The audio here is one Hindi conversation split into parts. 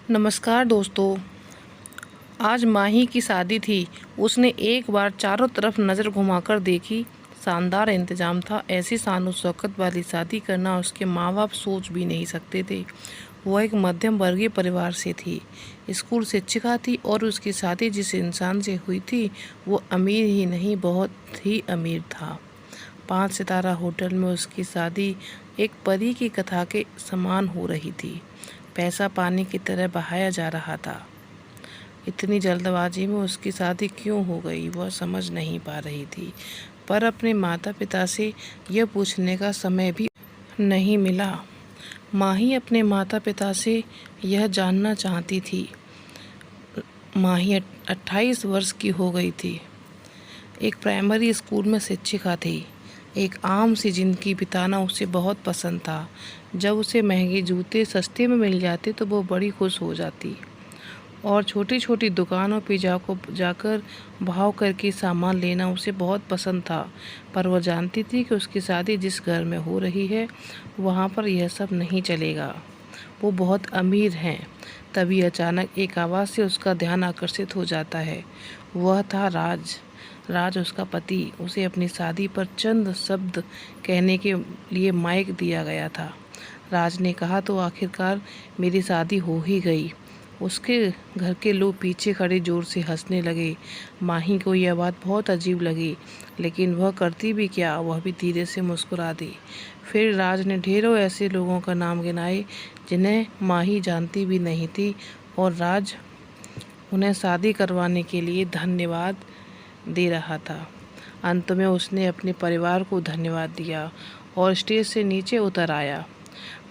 नमस्कार दोस्तों। आज माही की शादी थी। उसने एक बार चारों तरफ नज़र घुमाकर देखी। शानदार इंतजाम था। ऐसी शान शौकत वाली शादी करना उसके माँ बाप सोच भी नहीं सकते थे। वह एक मध्यम वर्गीय परिवार से थी, स्कूल शिक्षिका थी और उसकी शादी जिस इंसान से हुई थी वो अमीर ही नहीं, बहुत ही अमीर था। 5 सितारा होटल में उसकी शादी एक परी की कथा के समान हो रही थी। पैसा पानी की तरह बहाया जा रहा था। इतनी जल्दबाजी में उसकी शादी क्यों हो गई वह समझ नहीं पा रही थी, पर अपने माता पिता से यह पूछने का समय भी नहीं मिला। माही अपने माता पिता से यह जानना चाहती थी। माही 28 वर्ष की हो गई थी, एक प्राइमरी स्कूल में शिक्षिका थी। एक आम सी जिंदगी बिताना उसे बहुत पसंद था। जब उसे महंगे जूते सस्ते में मिल जाते तो वो बड़ी खुश हो जाती और छोटी छोटी दुकानों पे जाकर भाव करके सामान लेना उसे बहुत पसंद था। पर वह जानती थी कि उसकी शादी जिस घर में हो रही है वहाँ पर यह सब नहीं चलेगा। वो बहुत अमीर हैं। तभी अचानक एक आवाज़ से उसका ध्यान आकर्षित हो जाता है। वह था राज उसका पति। उसे अपनी शादी पर चंद शब्द कहने के लिए माइक दिया गया था। राज ने कहा तो आखिरकार मेरी शादी हो ही गई। उसके घर के लोग पीछे खड़े जोर से हंसने लगे। माही को यह बात बहुत अजीब लगी, लेकिन वह करती भी क्या, वह भी धीरे से मुस्कुरा दी। फिर राज ने ढेरों ऐसे लोगों का नाम गिनाए जिन्हें माही जानती भी नहीं थी और राज उन्हें शादी करवाने के लिए धन्यवाद दे रहा था। अंत में उसने अपने परिवार को धन्यवाद दिया और स्टेज से नीचे उतर आया।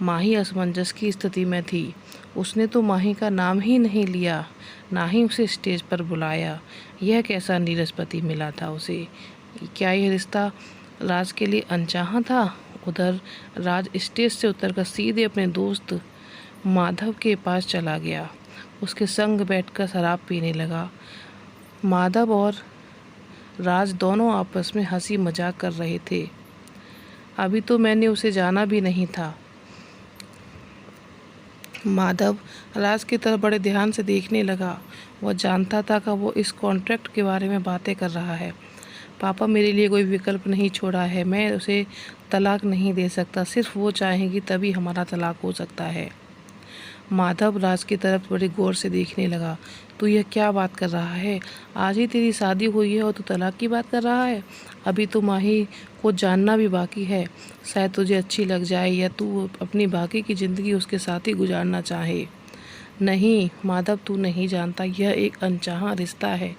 माही असमंजस की स्थिति में थी। उसने तो माही का नाम ही नहीं लिया, ना ही उसे स्टेज पर बुलाया। यह कैसा नीरस पति मिला था उसे। क्या यह रिश्ता राज के लिए अनचाहा था? उधर राज स्टेज से उतरकर सीधे अपने दोस्त माधव के पास चला गया। उसके संग बैठकर शराब पीने लगा। माधव और राज दोनों आपस में हंसी मजाक कर रहे थे। अभी तो मैंने उसे जाना भी नहीं था। माधव राज की तरफ बड़े ध्यान से देखने लगा। वह जानता था कि वो इस कॉन्ट्रैक्ट के बारे में बातें कर रहा है। पापा मेरे लिए कोई विकल्प नहीं छोड़ा है। मैं उसे तलाक नहीं दे सकता। सिर्फ वो चाहेगी तभी हमारा तलाक हो सकता है। माधव राज की तरफ बड़े गौर से देखने लगा। तू यह क्या बात कर रहा है? आज ही तेरी शादी हुई है और तू तलाक की बात कर रहा है? अभी तो माही को जानना भी बाकी है। शायद तुझे अच्छी लग जाए या तू अपनी बाकी की ज़िंदगी उसके साथ ही गुजारना चाहे। नहीं माधव, तू नहीं जानता, यह एक अनचाहा रिश्ता है।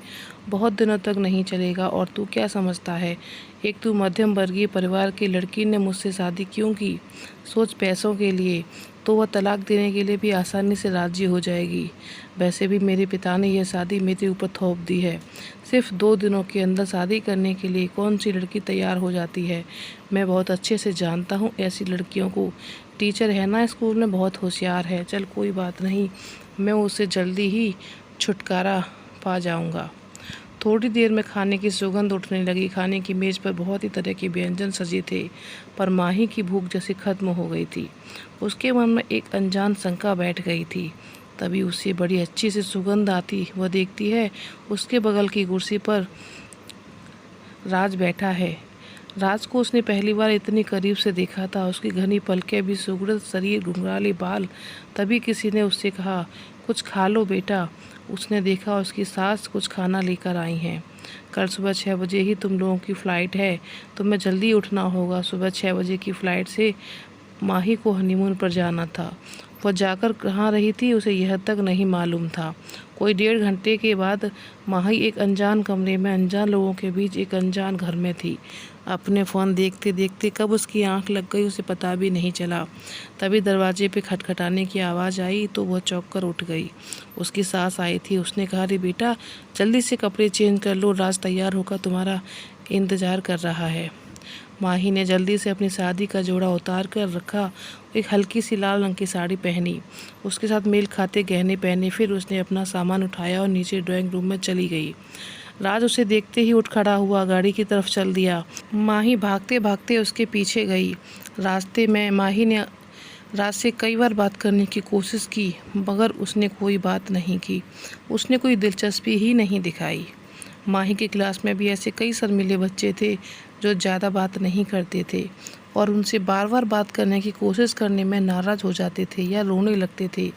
बहुत दिनों तक नहीं चलेगा। और तू क्या समझता है, एक तू मध्यम वर्गीय परिवार की लड़की ने मुझसे शादी क्यों की? सोच, पैसों के लिए तो वह तलाक देने के लिए भी आसानी से राज़ी हो जाएगी। वैसे भी मेरे पिता ने यह शादी मेरे ऊपर थोप दी है। सिर्फ 2 दिनों के अंदर शादी करने के लिए कौन सी लड़की तैयार हो जाती है? मैं बहुत अच्छे से जानता हूँ ऐसी लड़कियों को। टीचर है ना स्कूल में, बहुत होशियार है। चल कोई बात नहीं, मैं उससे जल्दी ही छुटकारा पा जाऊँगा। थोड़ी देर में खाने की सुगंध उठने लगी। खाने की मेज़ पर बहुत ही तरह के व्यंजन सजे थे, पर माही की भूख जैसे खत्म हो गई थी। उसके मन में एक अनजान शंका बैठ गई थी। तभी उससे बड़ी अच्छी सी सुगंध आती। वह देखती है उसके बगल की कुर्सी पर राज बैठा है। राज को उसने पहली बार इतनी करीब से देखा था। उसकी घनी पलकें भी, सुगड़ित शरीर, घुंघराले बाल। तभी किसी ने उससे कहा, कुछ खा लो बेटा। उसने देखा उसकी सास कुछ खाना लेकर आई हैं। कल सुबह 6 बजे ही तुम लोगों की फ़्लाइट है, तुम्हें जल्दी उठना होगा। सुबह 6 बजे की फ़्लाइट से माही को हनीमून पर जाना था। वह जाकर कहाँ रही थी उसे यह तक नहीं मालूम था। कोई 1.5 घंटे के बाद माही एक अनजान कमरे में, अनजान लोगों के बीच, एक अनजान घर में थी। अपने फ़ोन देखते देखते कब उसकी आंख लग गई उसे पता भी नहीं चला। तभी दरवाजे पे खटखटाने की आवाज़ आई तो वह चौंक कर उठ गई। उसकी सास आई थी। उसने कहा, अरे बेटा जल्दी से कपड़े चेंज कर लो, राज तैयार होकर तुम्हारा इंतज़ार कर रहा है। माही ने जल्दी से अपनी शादी का जोड़ा उतार कर रखा। एक हल्की सी लाल रंग की साड़ी पहनी, उसके साथ मेल खाते गहने पहने। फिर उसने अपना सामान उठाया और नीचे ड्राइंग रूम में चली गई। राज उसे देखते ही उठ खड़ा हुआ, गाड़ी की तरफ चल दिया। माही भागते भागते उसके पीछे गई। रास्ते में माही ने राज से कई बार बात करने की कोशिश की मगर उसने कोई बात नहीं की। उसने कोई दिलचस्पी ही नहीं दिखाई। माही की क्लास में भी ऐसे कई शर्मीले बच्चे थे जो ज़्यादा बात नहीं करते थे और उनसे बार बार बात करने की कोशिश करने में नाराज़ हो जाते थे या रोने लगते थे।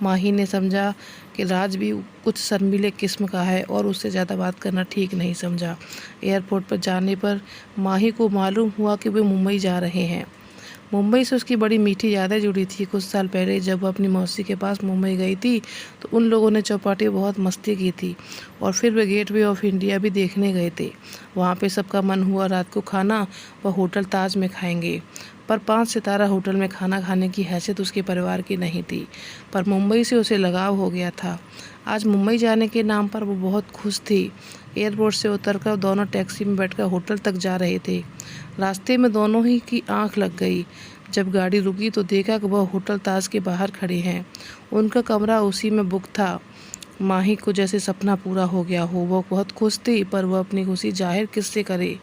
माही ने समझा कि राज भी कुछ शर्मीले किस्म का है और उससे ज़्यादा बात करना ठीक नहीं समझा। एयरपोर्ट पर जाने पर माही को मालूम हुआ कि वे मुंबई जा रहे हैं। मुंबई से उसकी बड़ी मीठी यादें जुड़ी थी। कुछ साल पहले जब वह अपनी मौसी के पास मुंबई गई थी तो उन लोगों ने चौपाटी बहुत मस्ती की थी और फिर वे गेटवे ऑफ इंडिया भी देखने गए थे। वहाँ पे सबका मन हुआ रात को खाना वह होटल ताज में खाएंगे, पर 5 सितारा होटल में खाना खाने की हैसियत उसके परिवार की नहीं थी। पर मुंबई से उसे लगाव हो गया था। आज मुंबई जाने के नाम पर वो बहुत खुश थी। एयरपोर्ट से उतरकर दोनों टैक्सी में बैठकर होटल तक जा रहे थे। रास्ते में दोनों ही की आंख लग गई। जब गाड़ी रुकी तो देखा कि वह होटल ताज के बाहर खड़े हैं। उनका कमरा उसी में बुक था। माही को जैसे सपना पूरा हो गया हो। वह बहुत खुश थी पर वह अपनी खुशी जाहिर किससे करे।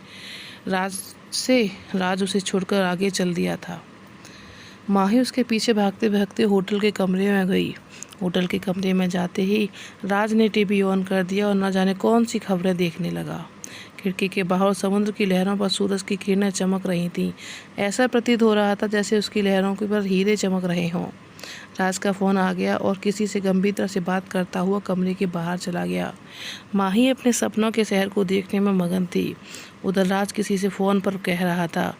राज उसे छोड़कर आगे चल दिया था। माही उसके पीछे भागते भागते होटल के कमरे में गई। होटल के कमरे में जाते ही राज ने टीवी ऑन कर दिया और न जाने कौन सी खबरें देखने लगा। खिड़की के बाहर समुद्र की लहरों पर सूरज की किरणें चमक रही थीं। ऐसा प्रतीत हो रहा था जैसे उसकी लहरों के पर हीरे चमक रहे हों। राज का फ़ोन आ गया और किसी से गंभीरता से बात करता हुआ कमरे के बाहर चला गया। माही अपने सपनों के शहर को देखने में मगन थी। उधर राज किसी से फ़ोन पर कह रहा था,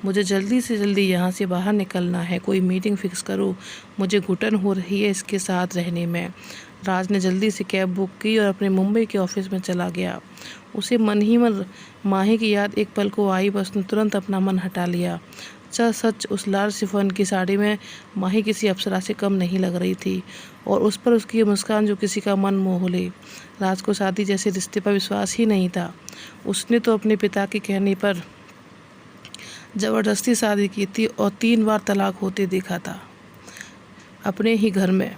मुझे जल्दी से जल्दी यहाँ से बाहर निकलना है, कोई मीटिंग फिक्स करो, मुझे घुटन हो रही है इसके साथ रहने में। राज ने जल्दी से कैब बुक की और अपने मुंबई के ऑफिस में चला गया। उसे मन ही मन माही की याद एक पल को आई, बस उसने तुरंत अपना मन हटा लिया। सच उस लाल शिफॉन की साड़ी में माही किसी अप्सरा से कम नहीं लग रही थी और उस पर उसकी मुस्कान जो किसी का मन मोह ले। राज को शादी जैसे रिश्ते पर विश्वास ही नहीं था। उसने तो अपने पिता के कहने पर ज़बरदस्ती शादी की थी और 3 बार तलाक होते देखा था अपने ही घर में।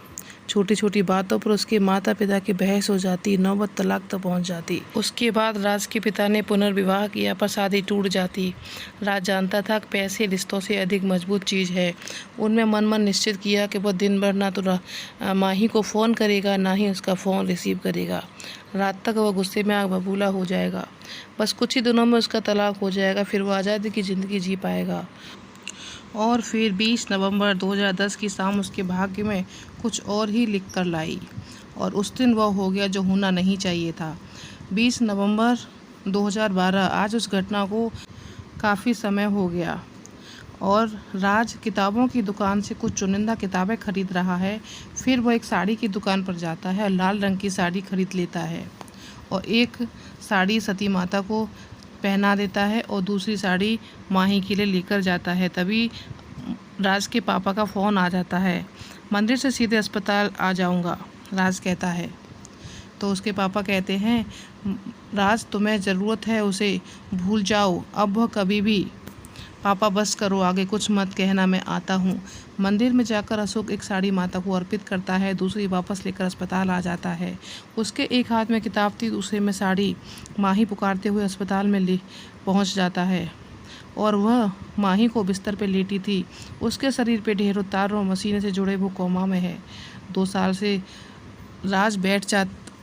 छोटी छोटी बातों पर उसके माता पिता की बहस हो जाती, नौबत तलाक तक पहुंच जाती। उसके बाद राज के पिता ने पुनर्विवाह किया पर शादी टूट जाती। राज जानता था कि पैसे रिश्तों से अधिक मजबूत चीज़ है। उनमें मन निश्चित किया कि वह दिन भर ना तो माही को फ़ोन करेगा ना ही उसका फ़ोन रिसीव करेगा। रात तक वह गुस्से में आग बबूला हो जाएगा। बस कुछ ही दिनों में उसका तलाक हो जाएगा, फिर वह आज़ादी की ज़िंदगी जी पाएगा। और फिर 20 नवंबर 2010 की शाम उसके भाग्य में कुछ और ही लिख कर लाई और उस दिन वह हो गया जो होना नहीं चाहिए था। 20 नवंबर 2012। आज उस घटना को काफ़ी समय हो गया और राज किताबों की दुकान से कुछ चुनिंदा किताबें खरीद रहा है। फिर वह एक साड़ी की दुकान पर जाता है और लाल रंग की साड़ी खरीद लेता है और एक साड़ी सती माता को पहना देता है और दूसरी साड़ी माही के लिए लेकर जाता है। तभी राज के पापा का फ़ोन आ जाता है। मंदिर से सीधे अस्पताल आ जाऊंगा, राज कहता है। तो उसके पापा कहते हैं, राज तुम्हें ज़रूरत है उसे, भूल जाओ अब वह कभी भी। पापा बस करो, आगे कुछ मत कहना, मैं आता हूँ। मंदिर में जाकर अशोक एक साड़ी माता को अर्पित करता है, दूसरी वापस लेकर अस्पताल आ जाता है। उसके एक हाथ में किताब थी, दूसरे में साड़ी। माही पुकारते हुए अस्पताल में ले पहुँच जाता है और वह माही को बिस्तर पर लेटी थी। उसके शरीर पे ढेरों तारों और मशीन से जुड़े वो कोमा में है। 2 साल से राज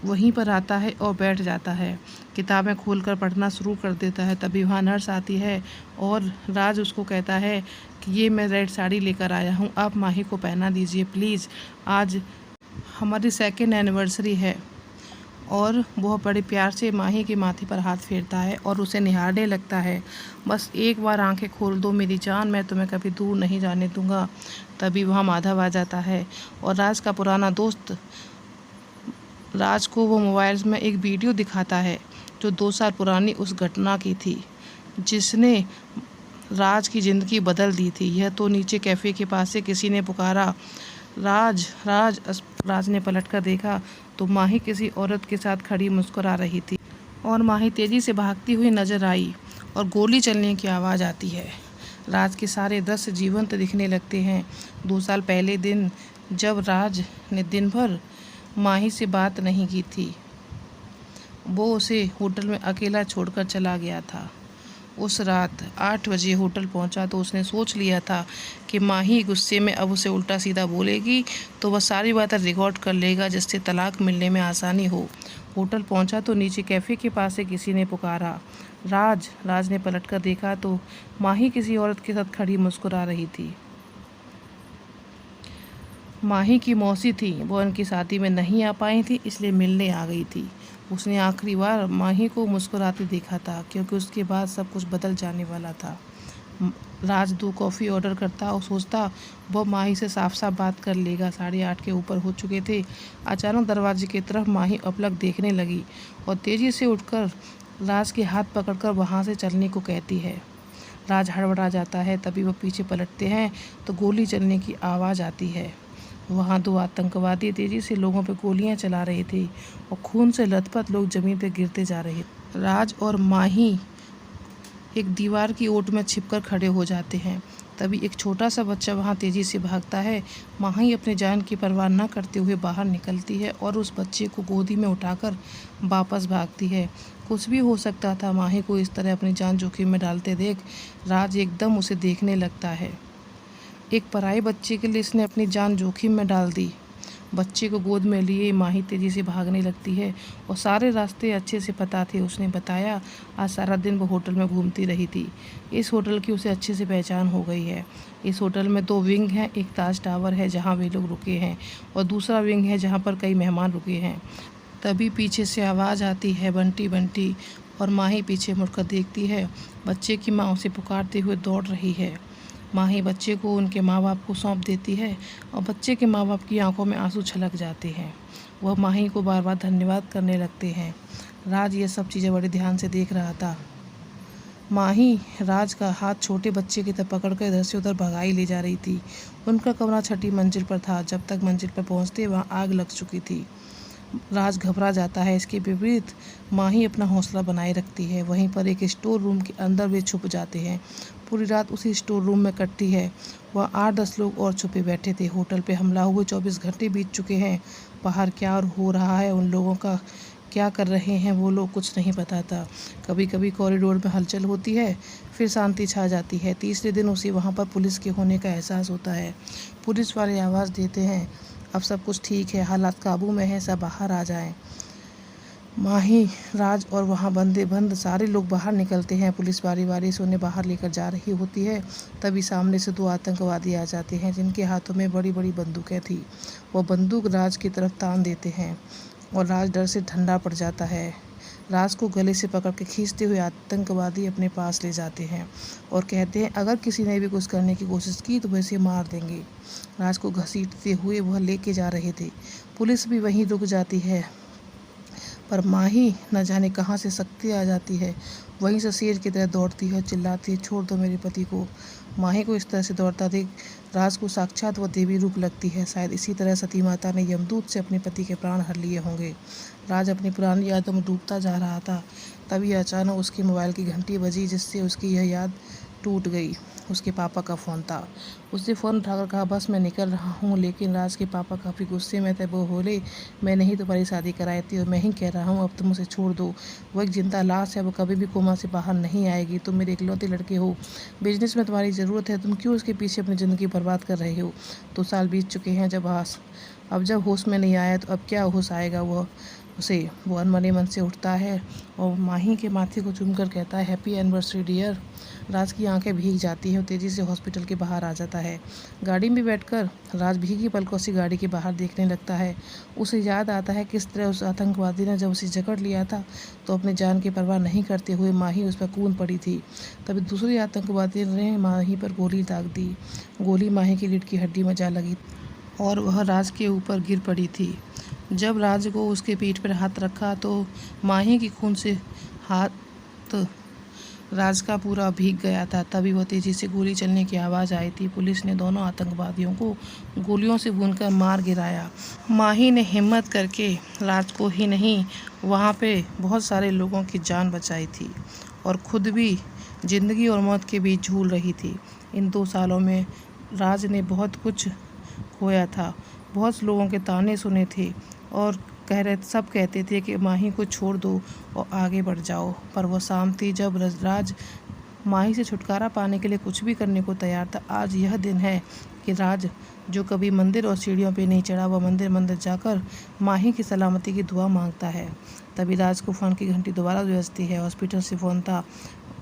वहीं पर आता है और बैठ जाता है, किताबें खोलकर पढ़ना शुरू कर देता है। तभी वहाँ नर्स आती है और राज उसको कहता है कि ये मैं रेड साड़ी लेकर आया हूँ, आप माही को पहना दीजिए प्लीज़, आज हमारी 2nd एनिवर्सरी है। और वह बड़े प्यार से माही के माथे पर हाथ फेरता है और उसे निहारने लगता है। बस एक बार आंखें खोल दो मेरी जान, मैं तुम्हें कभी दूर नहीं जाने दूंगा। तभी वहाँ माधव आ जाता है और राज का पुराना दोस्त राज को वो मोबाइल में एक वीडियो दिखाता है जो 2 साल पुरानी उस घटना की थी जिसने राज की ज़िंदगी बदल दी थी। यह तो नीचे कैफ़े के पास से किसी ने पुकारा, राज राज। राज ने पलटकर देखा तो माही किसी औरत के साथ खड़ी मुस्कुरा रही थी और माही तेज़ी से भागती हुई नजर आई और गोली चलने की आवाज़ आती है। राज के सारे दृश्य जीवंत दिखने लगते हैं। 2 साल पहले दिन जब राज ने दिन भर माही से बात नहीं की थी, वो उसे होटल में अकेला छोड़कर चला गया था। उस रात 8 बजे होटल पहुंचा तो उसने सोच लिया था कि माही गुस्से में अब उसे उल्टा सीधा बोलेगी तो वह सारी बातें रिकॉर्ड कर लेगा, जिससे तलाक मिलने में आसानी हो। होटल पहुंचा तो नीचे कैफ़े के पास से किसी ने पुकारा, राज। राज ने पलटकर देखा तो माही किसी औरत के साथ खड़ी मुस्कुरा रही थी। माही की मौसी थी, वो उनकी शादी में नहीं आ पाई थी, इसलिए मिलने आ गई थी। उसने आखिरी बार माही को मुस्कुराते देखा था, क्योंकि उसके बाद सब कुछ बदल जाने वाला था। राज 2 कॉफ़ी ऑर्डर करता और सोचता वो माही से साफ साफ बात कर लेगा। 8:30 के ऊपर हो चुके थे। अचानक दरवाजे की तरफ माही अपलक देखने लगी और तेज़ी से उठकर राज के हाथ पकड़कर वहाँ से चलने को कहती है। राज हड़बड़ा जाता है। तभी वो पीछे पलटते हैं तो गोली चलने की आवाज़ आती है। वहाँ 2 आतंकवादी तेज़ी से लोगों पर गोलियां चला रहे थे और खून से लथपथ लोग ज़मीन पर गिरते जा रहे थे। राज और माही एक दीवार की ओट में छिपकर खड़े हो जाते हैं। तभी एक छोटा सा बच्चा वहाँ तेज़ी से भागता है। माही अपनी जान की परवाह न करते हुए बाहर निकलती है और उस बच्चे को गोदी में उठाकर वापस भागती है। कुछ भी हो सकता था। माही को इस तरह अपनी जान जोखिम में डालते देख राज एकदम उसे देखने लगता है। एक पराये बच्चे के लिए इसने अपनी जान जोखिम में डाल दी। बच्चे को गोद में लिए माही तेज़ी से भागने लगती है और सारे रास्ते अच्छे से पता थे। उसने बताया आज सारा दिन वो होटल में घूमती रही थी। इस होटल की उसे अच्छे से पहचान हो गई है। इस होटल में 2 विंग हैं। एक ताज टावर है जहाँ वे लोग रुके हैं और दूसरा विंग है जहाँ पर कई मेहमान रुके हैं। तभी पीछे से आवाज़ आती है, बंटी बंटी। और माही पीछे मुड़कर देखती है। बच्चे की माँ उसे पुकारते हुए दौड़ रही है। माही बच्चे को उनके माँ बाप को सौंप देती है और बच्चे के माँ बाप की आंखों में आंसू छलक जाते हैं। वह माही को बार बार धन्यवाद करने लगते हैं। राज ये सब चीज़ें बड़े ध्यान से देख रहा था। माही राज का हाथ छोटे बच्चे की तरफ पकड़कर इधर से उधर भगाई ले जा रही थी। उनका कमरा 6ठी मंजिल पर था। जब तक मंजिल पर पहुँचते वहाँ आग लग चुकी थी। राज घबरा जाता है। इसके विपरीत माही अपना हौसला बनाए रखती है। वहीं पर एक स्टोर रूम के अंदर वे छुप जाते हैं। पूरी रात उसी स्टोर रूम में कटती है। वह 8-10 लोग और छुपे बैठे थे। होटल पे हमला हुए 24 घंटे बीत चुके हैं। बाहर क्या और हो रहा है, उन लोगों का क्या कर रहे हैं वो लोग, कुछ नहीं पता था। कभी कभी कॉरिडोर में हलचल होती है, फिर शांति छा जाती है। तीसरे दिन उसे वहाँ पर पुलिस के होने का एहसास होता है। पुलिस वाले आवाज़ देते हैं, अब सब कुछ ठीक है, हालात काबू में है, सब बाहर आ जाएं। माही, राज और वहाँ बंद सारे लोग बाहर निकलते हैं। पुलिस बारी बारी से उन्हें बाहर लेकर जा रही होती है। तभी सामने से 2 आतंकवादी आ जाते हैं जिनके हाथों में बड़ी बड़ी बंदूकें थी। वो बंदूक राज की तरफ तान देते हैं और राज डर से ठंडा पड़ जाता है। राज को गले से पकड़ के खींचते हुए आतंकवादी अपने पास ले जाते हैं और कहते हैं अगर किसी ने भी कुछ करने की कोशिश की तो वैसे मार देंगे। राज को घसीटते हुए वह लेके जा रहे थे। पुलिस भी वहीं रुक जाती है, पर माही न जाने कहाँ से शक्ति आ जाती है। वहीं से शेर की तरह दौड़ती है, चिल्लाती है, छोड़ दो मेरे पति को। माही को इस तरह से दौड़ता देख राज को साक्षात वह देवी रूप लगती है। शायद इसी तरह सती माता ने यमदूत से अपने पति के प्राण हर लिए होंगे। राज अपनी पुरानी यादों में डूबता जा रहा था। तभी अचानक उसके मोबाइल की घंटी बजी, जिससे उसकी यह याद टूट गई। उसके पापा का फ़ोन था। उसने फ़ोन उठाकर कहा, बस मैं निकल रहा हूँ। लेकिन राज के पापा काफ़ी गुस्से में थे। वो बोले, मैंने ही तुम्हारी शादी कराई थी और मैं ही कह रहा हूँ अब तुम उसे छोड़ दो। वो एक जिंदा लाश है, वो कभी भी कोमा से बाहर नहीं आएगी। तुम मेरे इकलौते लड़के हो, बिजनेस में तुम्हारी ज़रूरत है, तुम क्यों उसके पीछे अपनी ज़िंदगी बर्बाद कर रहे हो। 2 साल बीत चुके हैं। अब जब होश में नहीं आया तो अब क्या होश आएगा उसे। वो अनमने मन से उठता है और माही के माथे को चूमकर कहता है, हैप्पी एनिवर्सरी डियर। राज की आंखें भीग जाती हैं और तेज़ी से हॉस्पिटल के बाहर आ जाता है। गाड़ी में बैठकर राज भीगी पलकों से गाड़ी के बाहर देखने लगता है। उसे याद आता है किस तरह उस आतंकवादी ने जब उसे जकड़ लिया था तो अपनी जान की परवाह नहीं करते हुए माही उस पर कूद पड़ी थी। तभी दूसरे आतंकवादी ने माही पर गोली दाग दी। गोली माही की रीढ़ की हड्डी में जा लगी और वह राज के ऊपर गिर पड़ी थी। जब राज को उसके पीठ पर हाथ रखा तो माही की खून से हाथ राज का पूरा भीग गया था। तभी वो तेज़ी से गोली चलने की आवाज़ आई थी। पुलिस ने दोनों आतंकवादियों को गोलियों से भूनकर मार गिराया। माही ने हिम्मत करके राज को ही नहीं, वहाँ पे बहुत सारे लोगों की जान बचाई थी और खुद भी ज़िंदगी और मौत के बीच झूल रही थी। इन 2 सालों में राज ने बहुत कुछ खोया था। बहुत लोगों के ताने सुने थे और सब कहते थे कि माही को छोड़ दो और आगे बढ़ जाओ। पर वो शाम थी जब राज माही से छुटकारा पाने के लिए कुछ भी करने को तैयार था। आज यह दिन है कि राज, जो कभी मंदिर और सीढ़ियों पे नहीं चढ़ा, वह मंदिर मंदिर जाकर माही की सलामती की दुआ मांगता है। तभी राज को फ़ोन की घंटी दोबारा बजती है। हॉस्पिटल से फ़ोन था।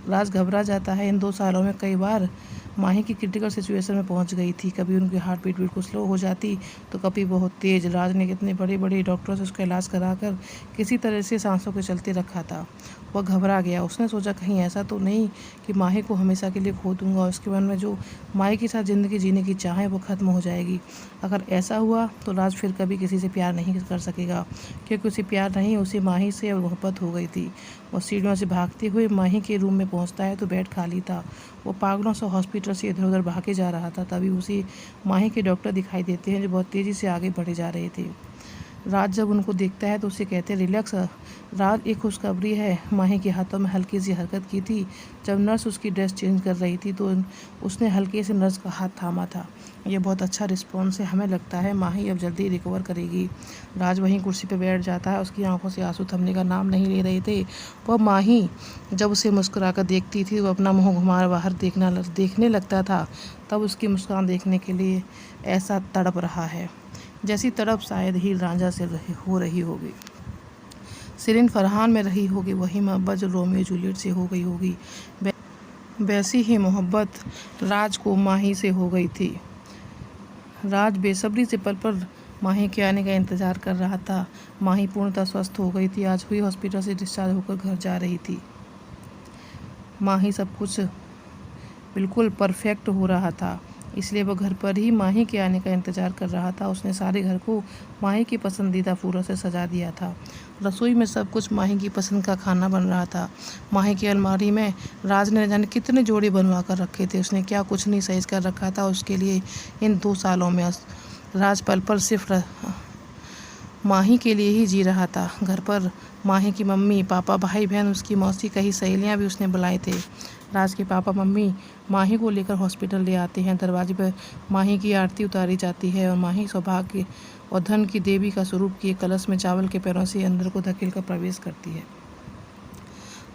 राज घबरा जाता है। इन 2 सालों में कई बार माही की क्रिटिकल सिचुएशन में पहुंच गई थी। कभी उनकी हार्ट बीट बिल्कुल स्लो हो जाती तो कभी बहुत तेज़। राज ने कितने बड़े बड़े डॉक्टरों से उसका इलाज कराकर किसी तरह से सांसों के चलते रखा था। वह घबरा गया। उसने सोचा कहीं ऐसा तो नहीं कि माही को हमेशा के लिए खो दूंगा और उसके मन में जो माही के साथ ज़िंदगी जीने की चाह है वो ख़त्म हो जाएगी। अगर ऐसा हुआ तो राज फिर कभी किसी से प्यार नहीं कर सकेगा, क्योंकि उसे प्यार नहीं, उसे माही से मोहब्बत हो गई थी। वो सीढ़ियों से भागते हुए माही के रूम में पहुंचता है तो बेड खाली था। वो पागलों से हॉस्पिटल से इधर उधर भागे जा रहा था। तभी उसे माही के डॉक्टर दिखाई देते हैं, जो बहुत तेज़ी से आगे बढ़े जा रहे थे। राज जब उनको देखता है तो उसे कहते हैं रिलैक्स। राज, एक खुशखबरी है। माही के हाथों में हल्की सी हरकत की थी। जब नर्स उसकी ड्रेस चेंज कर रही थी तो उसने हल्के से नर्स का हाथ थामा था। यह बहुत अच्छा रिस्पॉन्स है। हमें लगता है माही अब जल्दी रिकवर करेगी। राज वहीं कुर्सी पर बैठ जाता है। उसकी आंखों से आंसू थमने का नाम नहीं ले रहे थे। वह माही जब उसे मुस्कुराकर देखती थी, वो अपना मुँह घुमा बाहर देखने लगता था। तब उसकी मुस्कान देखने के लिए ऐसा तड़प रहा है जैसी तड़प शायद ही रांझा से हो रही होगी, सिरिन फरहान में रही होगी, वही मोहब्बत जो रोमियो जूलियट से हो गई होगी। वैसी ही मोहब्बत राज को माही से हो गई थी। राज बेसब्री से पल पर माही के आने का इंतज़ार कर रहा था। माही पूर्णतः स्वस्थ हो गई थी। आज हुई हॉस्पिटल से डिस्चार्ज होकर घर जा रही थी। माही सब कुछ बिल्कुल परफेक्ट हो रहा था, इसलिए वह घर पर ही माही के आने का इंतज़ार कर रहा था। उसने सारे घर को माही की पसंदीदा फूलों से सजा दिया था। रसोई में सब कुछ माही की पसंद का खाना बन रहा था। माही की अलमारी में राज ने जाने कितने जोड़े बनवा कर रखे थे। उसने क्या कुछ नहीं सहेज कर रखा था उसके लिए। इन 2 सालों में राज पल पल सिर्फ माही के लिए ही जी रहा था। घर पर माही की मम्मी पापा, भाई बहन, उसकी मौसी, कई सहेलियाँ भी उसने बुलाए थे। राज के पापा मम्मी माही को लेकर हॉस्पिटल ले आते हैं। दरवाजे पर माही की आरती उतारी जाती है और माही सौभाग्य और धन की देवी का स्वरूप किए कलश में चावल के पैरों से अंदर को धकेल कर प्रवेश करती है।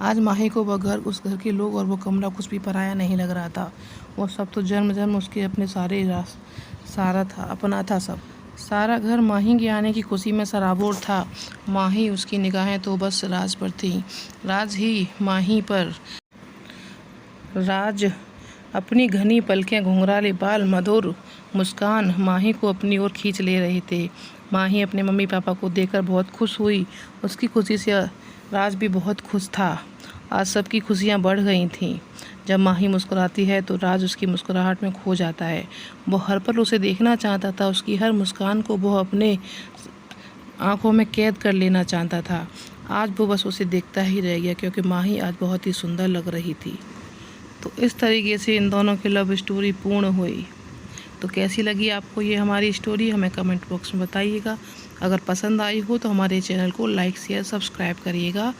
आज माही को वह घर, उस घर के लोग और वो कमरा कुछ भी पराया नहीं लग रहा था। वो सब तो जन्म जन्म उसके अपने सारा था, अपना था सब। सारा घर माही के आने की खुशी में सराबोर था। माही, उसकी निगाहें तो बस राज पर थी, राज ही माही पर। राज अपनी घनी पलकें, घुंघराले बाल, मधुर मुस्कान माही को अपनी ओर खींच ले रहे थे। माही अपने मम्मी पापा को देखकर बहुत खुश हुई। उसकी खुशी से राज भी बहुत खुश था। आज सबकी खुशियाँ बढ़ गई थीं। जब माही मुस्कुराती है तो राज उसकी मुस्कुराहट में खो जाता है। वो हर पल उसे देखना चाहता था। उसकी हर मुस्कान को वो अपने आंखों में कैद कर लेना चाहता था। आज वो बस उसे देखता ही रह गया, क्योंकि माही आज बहुत ही सुंदर लग रही थी। तो इस तरीके से इन दोनों की लव स्टोरी पूर्ण हुई। तो कैसी लगी आपको ये हमारी स्टोरी, हमें कमेंट बॉक्स में बताइएगा। अगर पसंद आई हो तो हमारे चैनल को लाइक शेयर सब्सक्राइब करिएगा।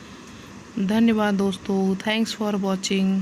धन्यवाद दोस्तों, थैंक्स फॉर वॉचिंग।